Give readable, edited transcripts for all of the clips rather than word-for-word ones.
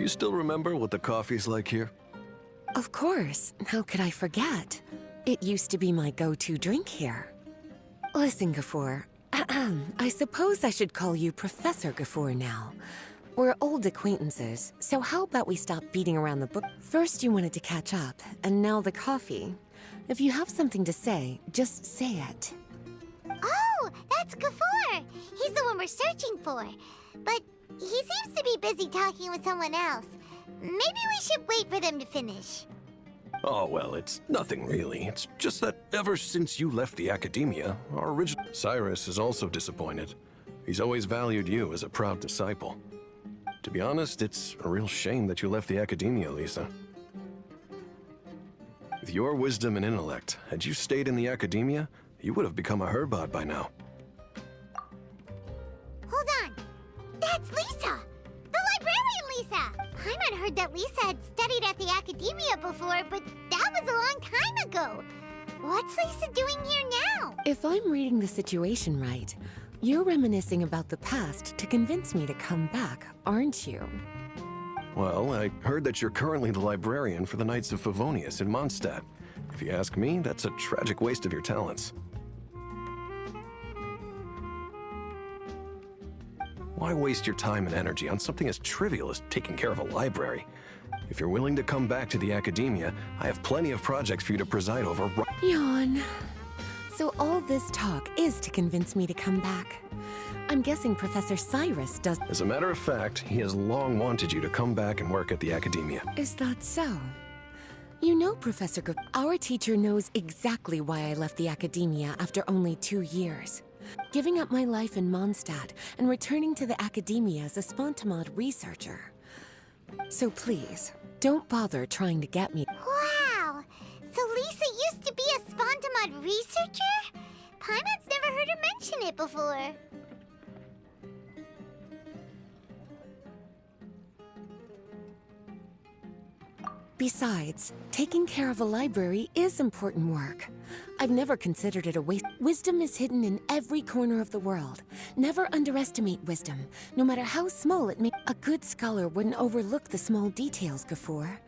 You still remember what the coffee's like here? Of course. How could I forget? It used to be my go-to drink here. Listen, Gafoor. I suppose I should call you Professor Gafoor now. We're old acquaintances, so how about we stop beating around the bush? First you wanted to catch up, and now the coffee. If you have something to say, just say it. Oh, that's Gafoor! He's the one we're searching for. But he seems to be busy talking with someone else. Maybe we should wait for them to finish. Oh, well, it's nothing really. It's just that ever since you left the academia, our original Cyrus is also disappointed. He's always valued you as a proud disciple. To be honest, it's a real shame that you left the academia, Lisa. With your wisdom and intellect, had you stayed in the academia, you would have become a Herbot by now. Hold on! That's Lisa! The librarian Lisa! Paimon heard that Lisa had studied at the academia before, but that was a long time ago. What's Lisa doing here now? If I'm reading the situation right, you're reminiscing about the past to convince me to come back, aren't you? Well, I heard that you're currently the librarian for the Knights of Favonius in Mondstadt. If you ask me, that's a tragic waste of your talents. Why waste your time and energy on something as trivial as taking care of a library? If you're willing to come back to the academia, I have plenty of projects for you to preside over. Yawn. So all this talk is to convince me to come back. I'm guessing Professor Cyrus does. As a matter of fact, he has long wanted you to come back and work at the academia. Is that so? You know, Professor our teacher knows exactly why I left the academia after only 2 years. Giving up my life in Mondstadt and returning to the academia as a Spontamod researcher. So please, don't bother trying to get me. Wow! So Lisa used to be a Spontamod researcher? Paimon's never heard her mention it before. Besides, taking care of a library is important work. I've never considered it a waste. Wisdom is hidden in every corner of the world. Never underestimate wisdom, no matter how small it may. A good scholar wouldn't overlook the small details, Gafoor.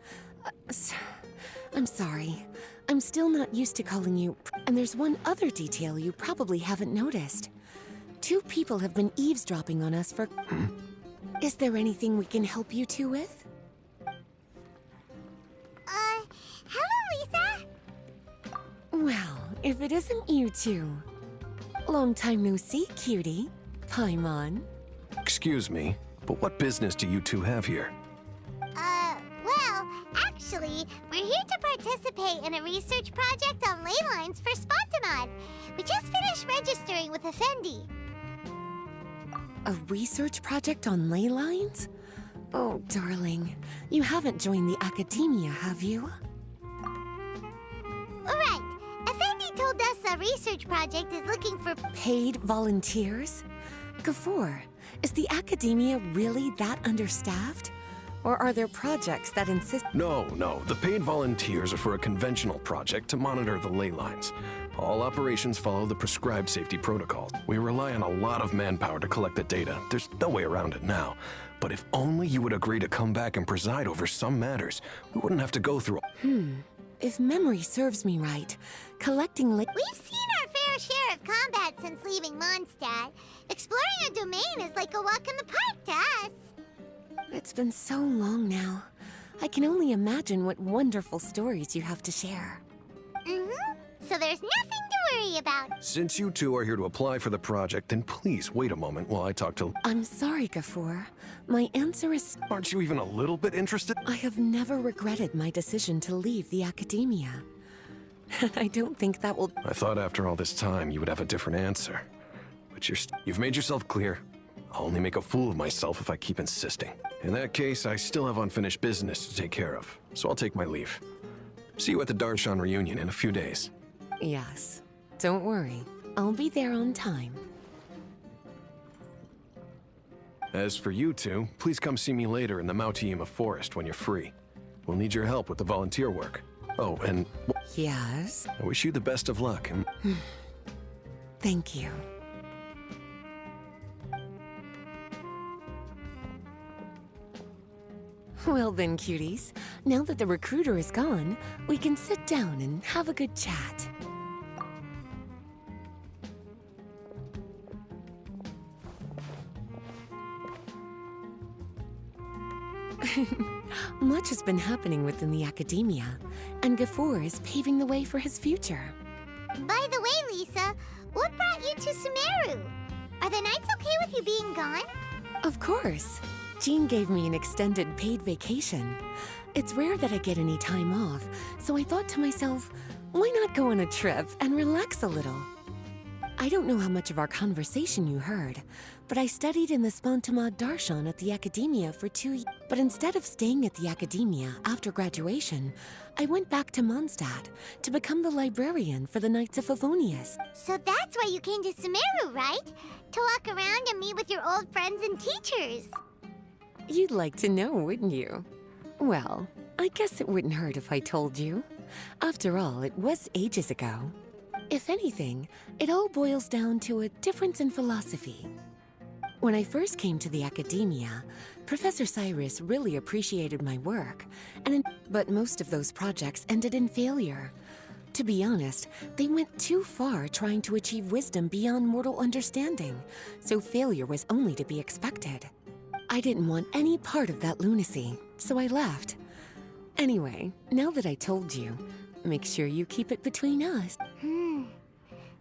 I'm sorry. I'm still not used to calling you. And there's one other detail you probably haven't noticed. 2 people have been eavesdropping on us for... Is there anything we can help you two with? Hello, Lisa! Well, if it isn't you two. Long time no see, cutie. Paimon. Excuse me, but what business do you two have here? Well, actually, we're here to participate in a research project on ley lines for Spontamod. We just finished registering with Effendi. A research project on ley lines? Oh, darling. You haven't joined the academia, have you? Right. Effendi told us a research project is looking for... Paid volunteers? Gafoor, is the academia really that understaffed? Or are there projects that insist... No, the paid volunteers are for a conventional project to monitor the ley lines. All operations follow the prescribed safety protocols. We rely on a lot of manpower to collect the data. There's no way around it now. But if only you would agree to come back and preside over some matters, we wouldn't have to go through... If memory serves me right, collecting ley... We've seen our fair share of combat since leaving Mondstadt. Exploring a domain is like a walk in the park to us. It's been so long now. I can only imagine what wonderful stories you have to share. So there's nothing to worry about. Since you two are here to apply for the project, then please wait a moment while I talk to... I'm sorry, Gafoor. My answer is... Aren't you even a little bit interested? I have never regretted my decision to leave the academia. And I don't think that will... I thought after all this time you would have a different answer. But you've made yourself clear. I'll only make a fool of myself if I keep insisting. In that case, I still have unfinished business to take care of, so I'll take my leave. See you at the Darshan reunion in a few days. Yes. Don't worry. I'll be there on time. As for you two, please come see me later in the Mautiima Forest when you're free. We'll need your help with the volunteer work. Oh, and Yes? I wish you the best of luck. And Thank you. Well then, cuties, now that the recruiter is gone, we can sit down and have a good chat. Much has been happening within the academia, and Gafoor is paving the way for his future. By the way, Lisa, what brought you to Sumeru? Are the Knights okay with you being gone? Of course. Jean gave me an extended paid vacation. It's rare that I get any time off, so I thought to myself, why not go on a trip and relax a little? I don't know how much of our conversation you heard, but I studied in the Spontamad Darshan at the Academia for 2 years. But instead of staying at the Academia after graduation, I went back to Mondstadt to become the librarian for the Knights of Favonius. So that's why you came to Sumeru, right? To walk around and meet with your old friends and teachers. You'd like to know, wouldn't you? Well, I guess it wouldn't hurt if I told you. After all, it was ages ago. If anything, it all boils down to a difference in philosophy. When I first came to the Academia, Professor Cyrus really appreciated my work, but most of those projects ended in failure. To be honest, they went too far trying to achieve wisdom beyond mortal understanding, so failure was only to be expected. I didn't want any part of that lunacy, so I left. Anyway, now that I told you, make sure you keep it between us.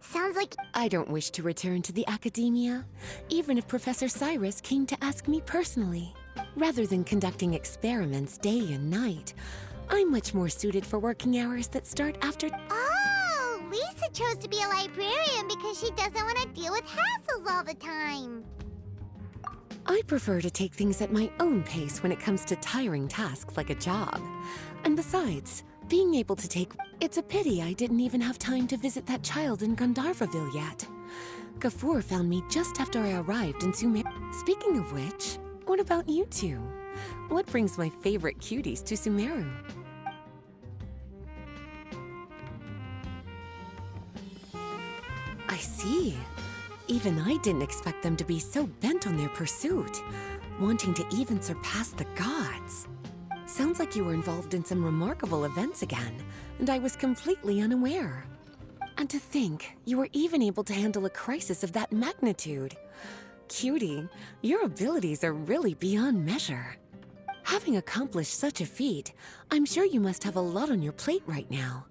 Sounds like... I don't wish to return to the Academia, even if Professor Cyrus came to ask me personally. Rather than conducting experiments day and night, I'm much more suited for working hours that start after... Oh, Lisa chose to be a librarian because she doesn't want to deal with hassles all the time. I prefer to take things at my own pace when it comes to tiring tasks like a job. And besides, being able to take... It's a pity I didn't even have time to visit that child in Gandharvaville yet. Gafoor found me just after I arrived in Sumeru. Speaking of which, what about you two? What brings my favorite cuties to Sumeru? I see. Even I didn't expect them to be so bent on their pursuit, wanting to even surpass the gods. Sounds like you were involved in some remarkable events again, and I was completely unaware. And to think, you were even able to handle a crisis of that magnitude. Cutie, your abilities are really beyond measure. Having accomplished such a feat, I'm sure you must have a lot on your plate right now.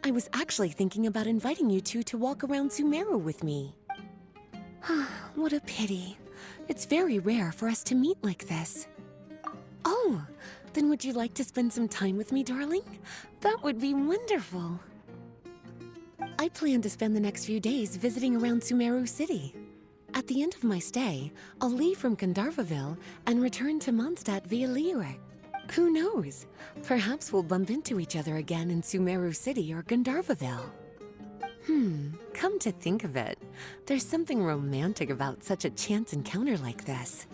I was actually thinking about inviting you two to walk around Sumeru with me. What a pity. It's very rare for us to meet like this. Oh, then would you like to spend some time with me, darling? That would be wonderful. I plan to spend the next few days visiting around Sumeru City. At the end of my stay, I'll leave from Gandharvaville and return to Mondstadt via Liyue. Who knows? Perhaps we'll bump into each other again in Sumeru City or Gandharvaville. Come to think of it, there's something romantic about such a chance encounter like this.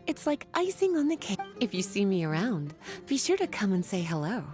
It's like icing on the cake. If you see me around, be sure to come and say hello.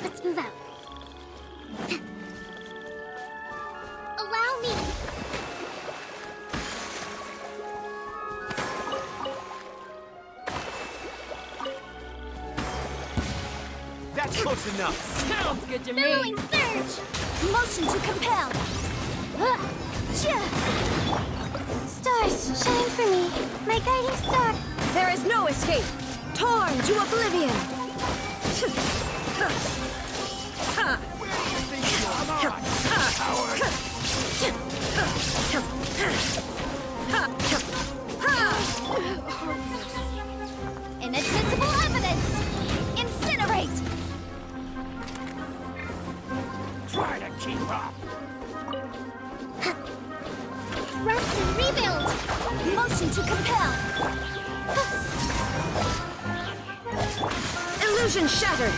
Let's move out. Allow me. That's close enough. Sounds good to me. Billowing surge. Motion to compel. Stars, shine for me. My guiding star. There is no escape. Torn to oblivion. Inadmissible evidence. Incinerate. Try to keep up. Rest and rebuild. Motion to compel. Illusion shattered.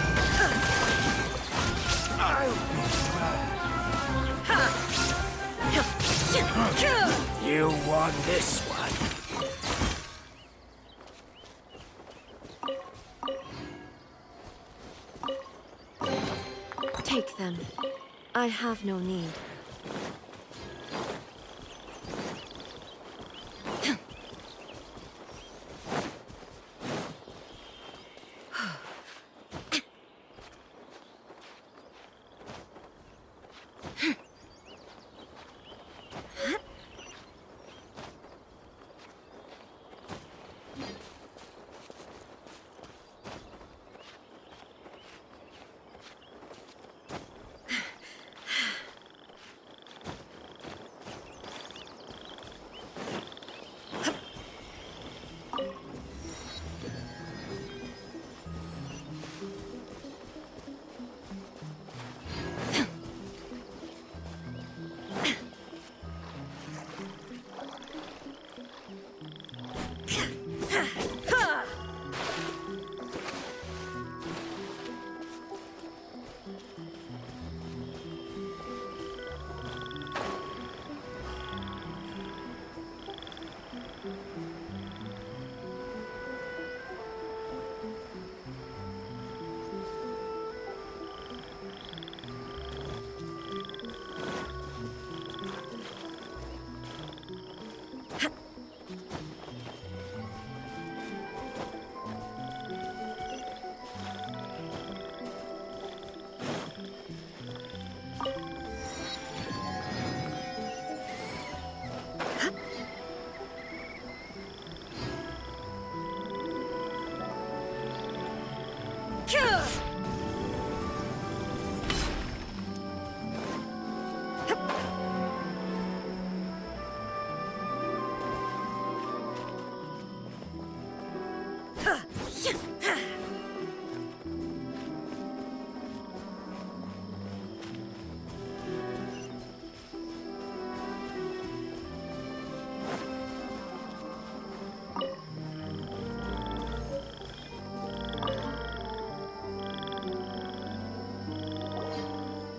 You won this one. Take them. I have no need.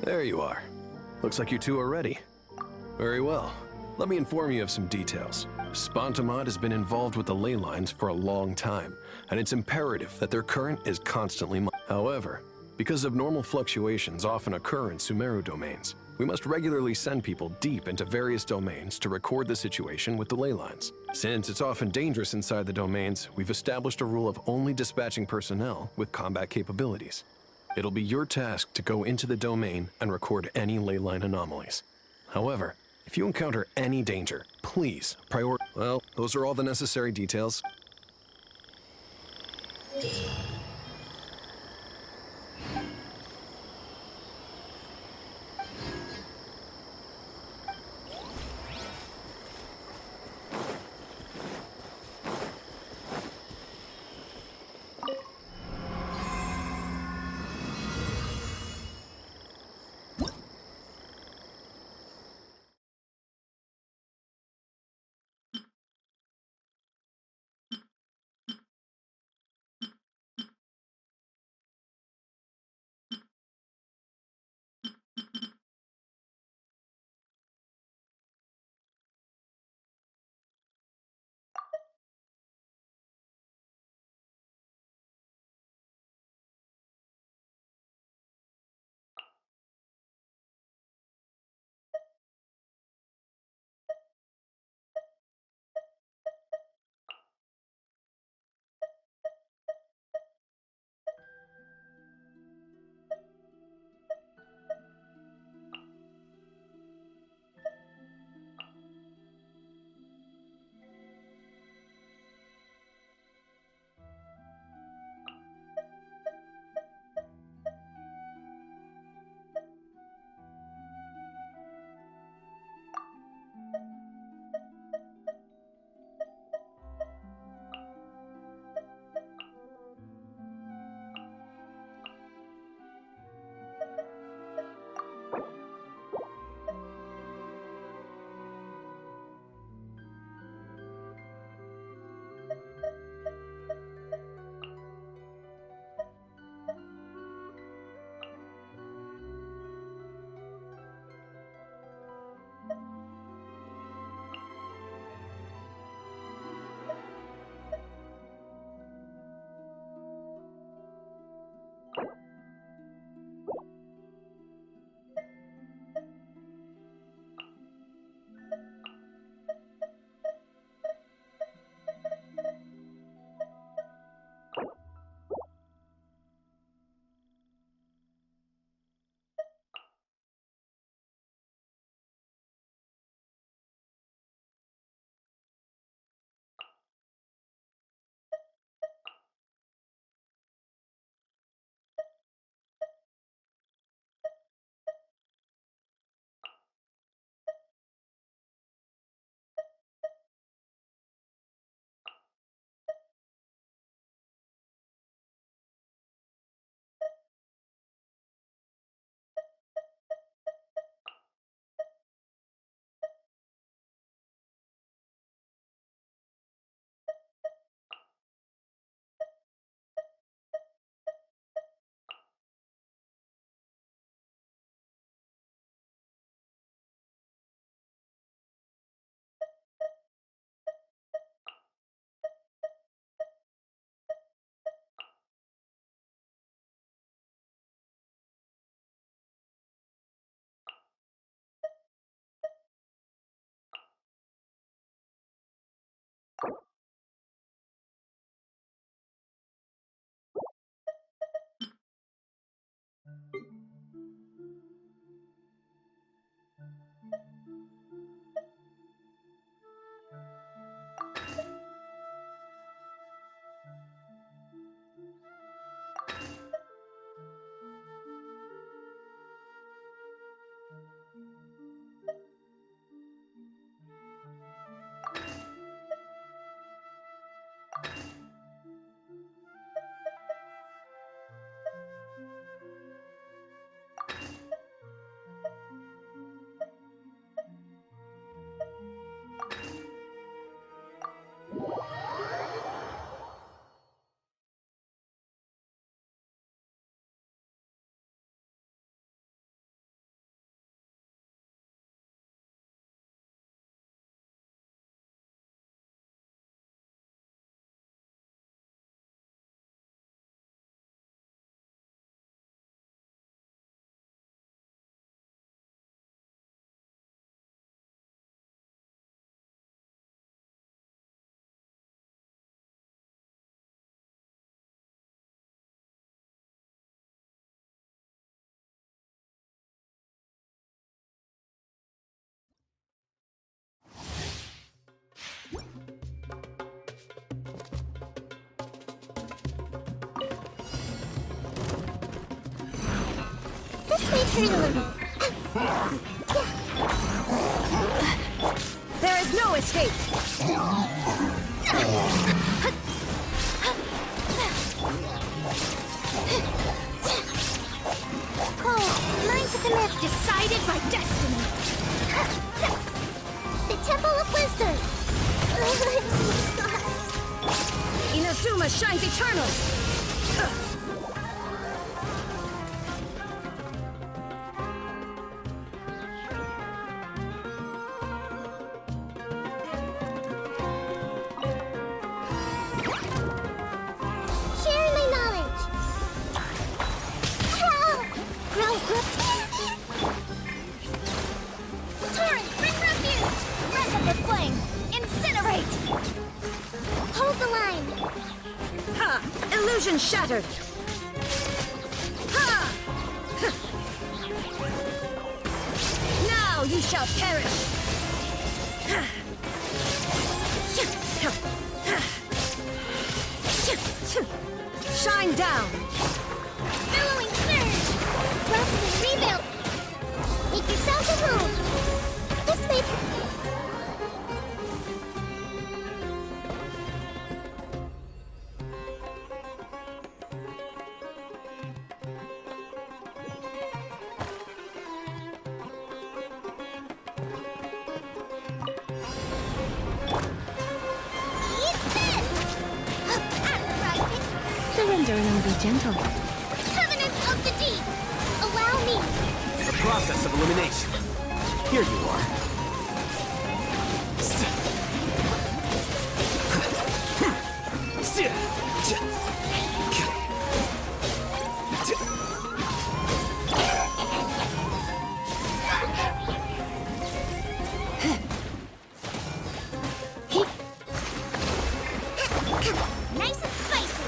There you are. Looks like you two are ready. Very well. Let me inform you of some details. Spontamod has been involved with the ley lines for a long time, and it's imperative that their current is constantly However, because abnormal fluctuations often occur in Sumeru domains, we must regularly send people deep into various domains to record the situation with the ley lines. Since it's often dangerous inside the domains, we've established a rule of only dispatching personnel with combat capabilities. It'll be your task to go into the domain and record any ley line anomalies. However, if you encounter any danger, please Well, those are all the necessary details. This may hurt a little. There is no escape! Cole, lines of the map decided by destiny. The Temple of Wisdom. Inazuma shines eternal! Share my knowledge. Grow Torrent, bring refuge! Rest of the flame! Incinerate! Hold the line. Ha! Illusion shattered! Ha! Now you shall perish! Shine down! Billowing surge. Rest and rebuild. Make yourself at home. This may. Surrender and be gentle. Covenant of the Deep! Allow me! The process of elimination. Here you are. Nice and spicy!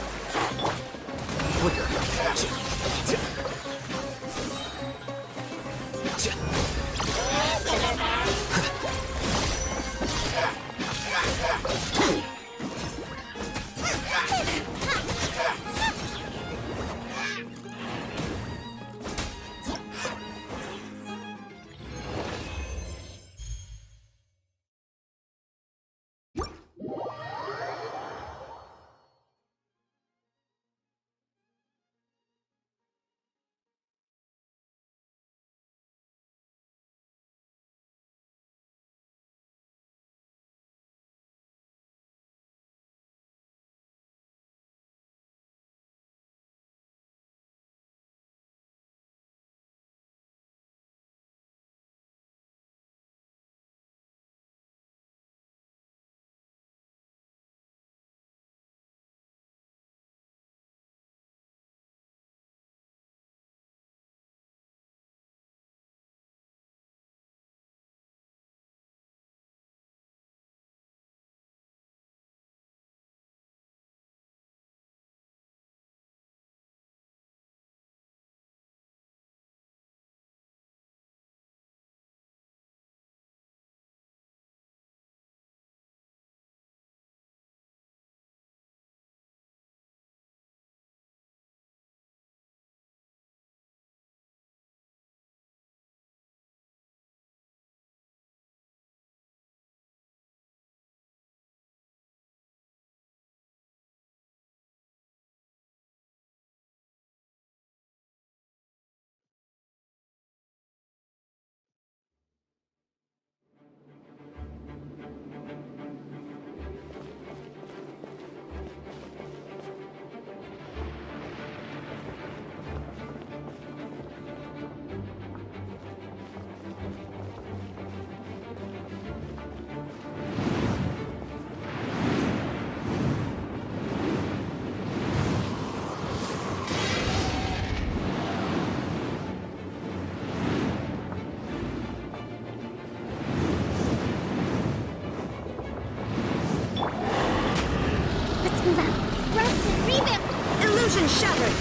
shattered!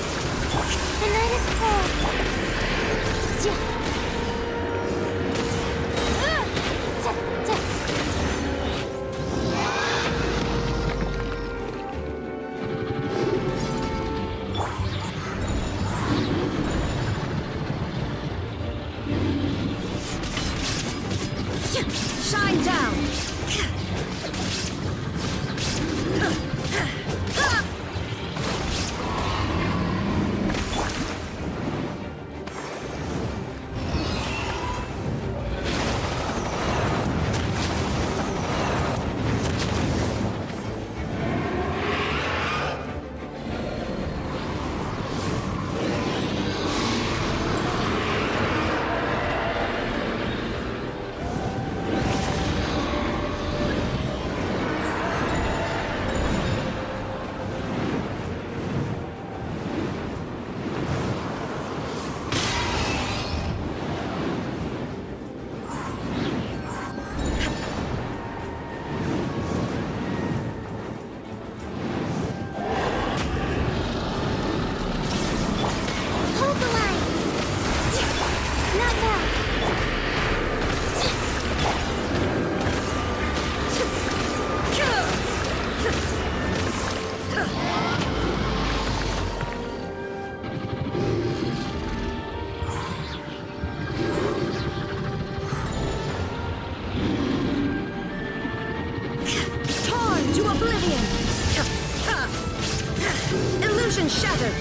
The night is cold. Shine down! Illusion shattered!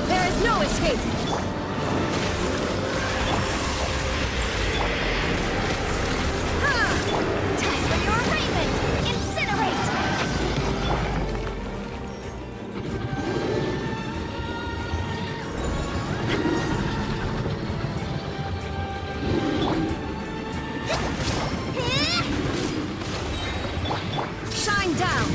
There is no escape! Time for your arraignment! Incinerate! Shine down!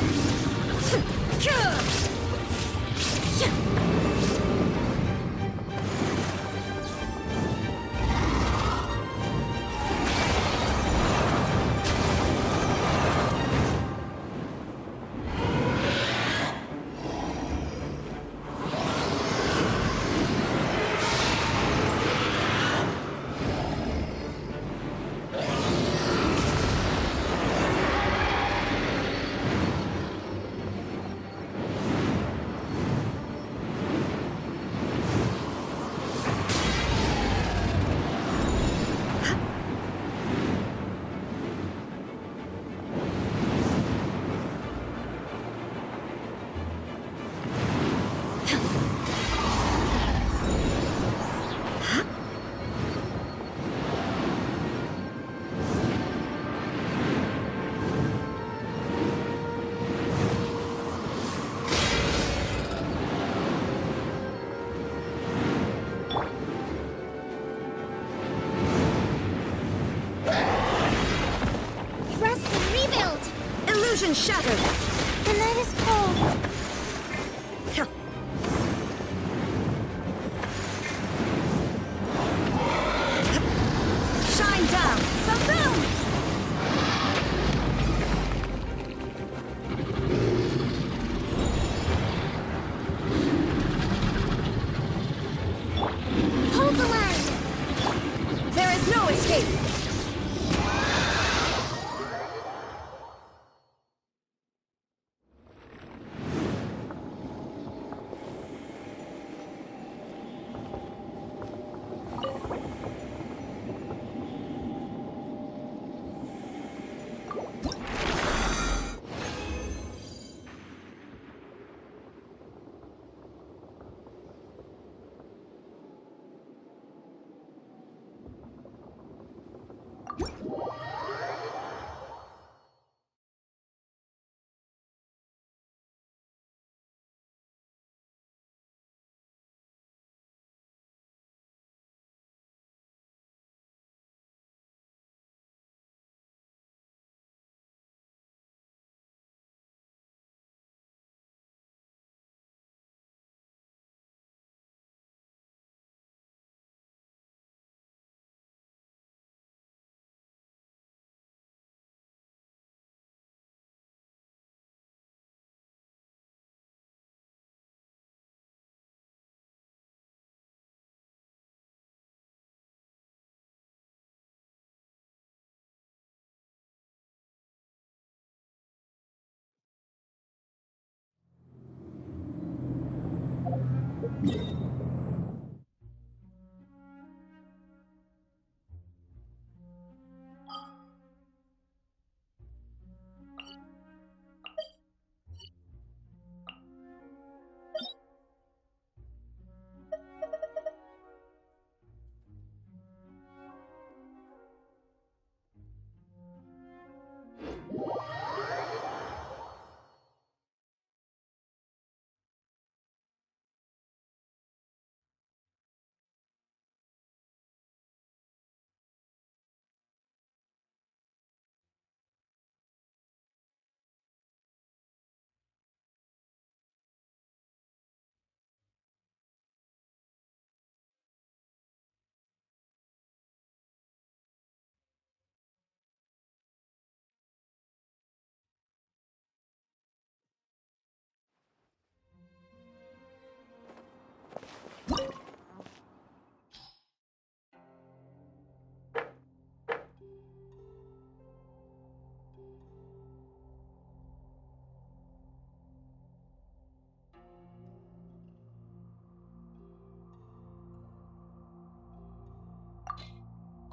Illusion shattered! The night is cold. Shine down! Ba-boom! Hold the line. There is no escape!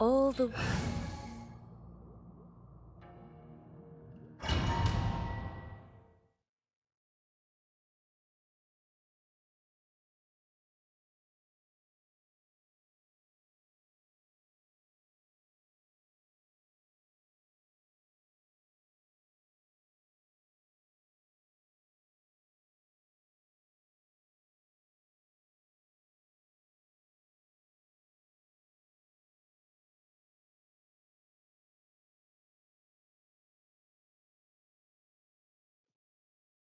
all the...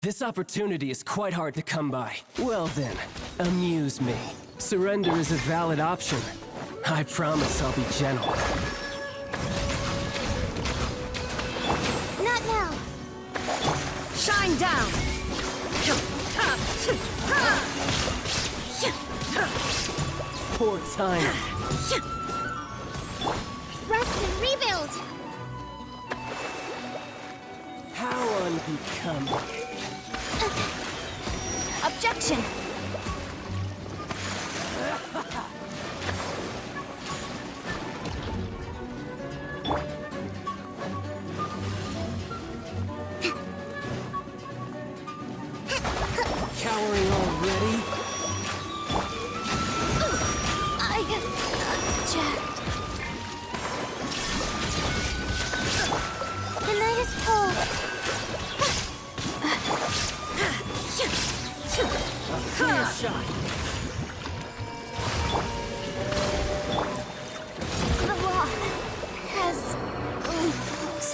This opportunity is quite hard to come by. Well then, amuse me. Surrender is a valid option. I promise I'll be gentle. Not now. Shine down! Poor timing. Rest and rebuild. How unbecoming. Objection! Cowering already? I object. The night is cold. Clear shot. The law has rules.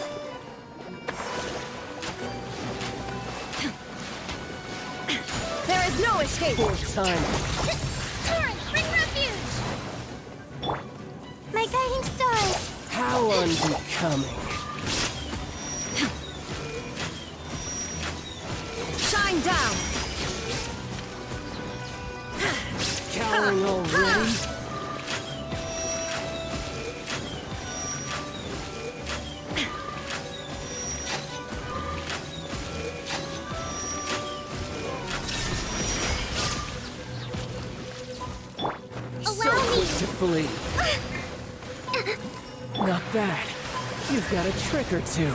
There is no escape. Poor timing. Torrent, bring refuge. My guiding stars. How unbecoming. Shine down! Cowering already? So quick to flee. Not bad. You've got a trick or two.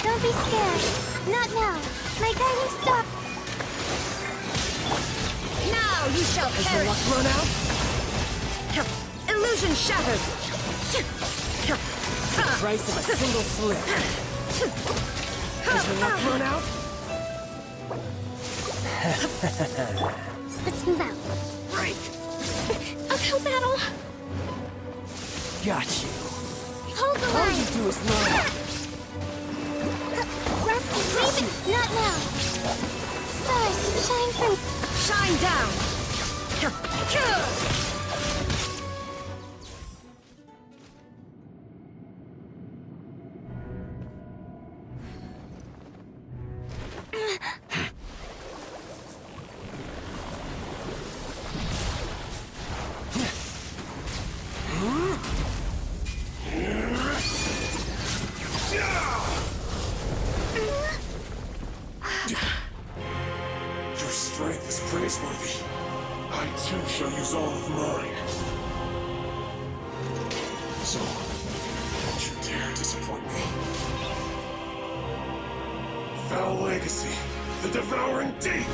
Don't be scared. Not now. My guiding star. Now you shall Has the perish! luck run out? Illusion shattered! The price of a single slip. Has the luck run out? Let's move out. Break! Uphill battle! Got you. Hold the All line. you do is run. Rest and rebuild. Not now. Stars, shine from... Shine down! Your strength is praiseworthy. I too shall use all of mine. So, don't you dare disappoint me. Foul legacy, the devouring deep!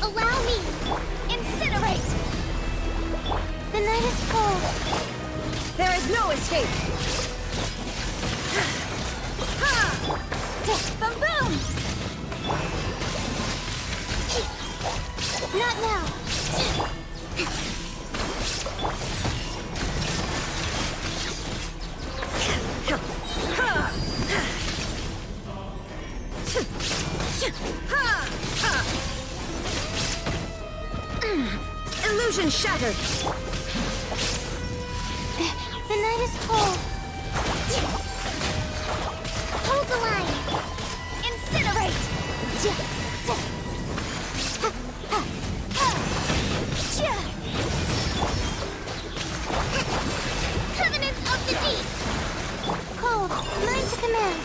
Allow me. Incinerate! The night is cold. There is no escape! Boom boom! Not now. Illusion shattered. The night is cold. Hold the line. Incinerate. Covenant of the Deep. Cold, mine to command.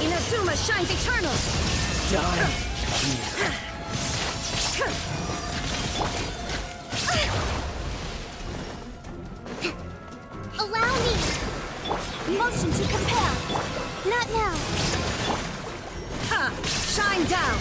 Inazuma shines eternal. Die. Allow me. Motion to compel. Not now. Ha! Shine down.